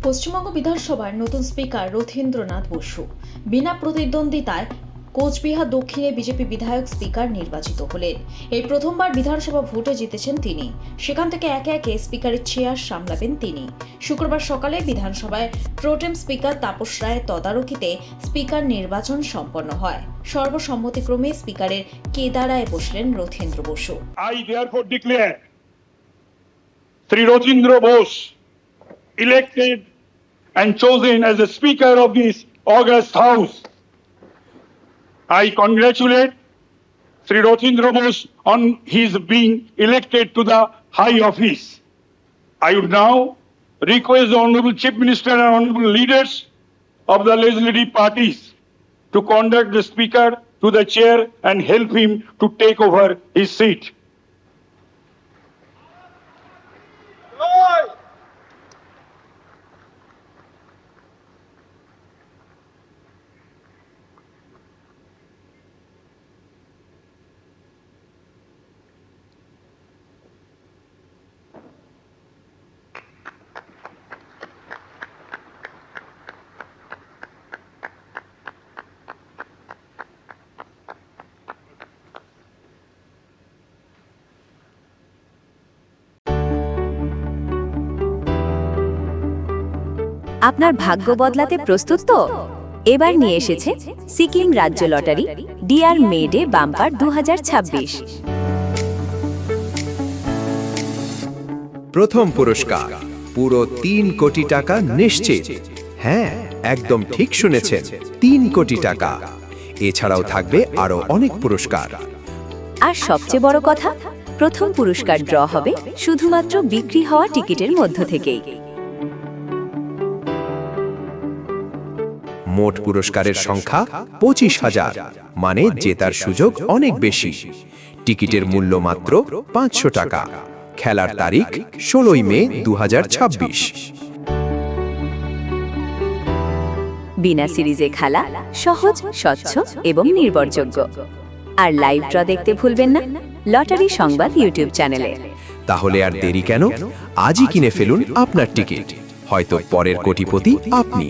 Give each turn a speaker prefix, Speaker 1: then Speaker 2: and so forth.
Speaker 1: পশ্চিমবঙ্গ বিধানসভার নতুন স্পিকার রথীন্দ্রনাথ বসু বিনা প্রতিদ্বন্দ্বিতায় কোচবিহার দক্ষিণে বিজেপি বিধায়ক স্পিকার নির্বাচিত হলেন। এই প্রথমবার বিধানসভা ভোটে জিতেছেন তিনি। সেখান থেকে একে একে স্পিকারের চেয়ার সামলাবেন তিনি। শুক্রবার সকালে বিধানসভায় প্রোটেম স্পিকার তাপস রায়ের তদারকিতে স্পিকার নির্বাচন সম্পন্ন হয়। সর্বসম্মতিক্রমে স্পিকারের কেদারায় বসলেন Rathindra Basu.
Speaker 2: I therefore declare Sri Rothindra Bose elected and chosen as the Speaker of this august House. I congratulate Sri Rothindra Bose on his being elected to the high office. I would now request the Honourable Chief Minister and Honourable leaders of the legislative parties to conduct the Speaker to the chair and help him to take over his seat.
Speaker 3: আপনার ভাগ্য বদলাতে প্রস্তুত তো? এবার নিয়ে এসেছে সিকিম রাজ্য lottery deer মেডে bumper 2026।
Speaker 4: প্রথম পুরস্কার পুরো 3 কোটি টাকা নিশ্চিত। হ্যাঁ, একদম ঠিক শুনেছেন, 3 কোটি টাকা। এছাড়াও থাকবে আরো অনেক পুরস্কার।
Speaker 3: আর সবচেয়ে বড় কথা, প্রথম পুরস্কার ড্র হবে শুধুমাত্র বিক্রি হওয়া টিকিটের মধ্য থেকেই।
Speaker 4: মোট পুরস্কারের সংখ্যা 25,000, মানে জেতার সুযোগ অনেক বেশি। টিকিটের মূল্য মাত্র 500 টাকা। খেলার তারিখ 16 মে 2026।
Speaker 3: বিনা সিরিজে খেলা, সহজ, স্বচ্ছ এবং নির্ভরযোগ্য। আর লাইভ ড্র দেখতে ভুলবেন না লটারি সংবাদ ইউটিউব চ্যানেলে।
Speaker 4: তাহলে আর দেরি কেন? আজই কিনে ফেলুন আপনার টিকিট। হয়তো পরের কোটিপতি আপনি।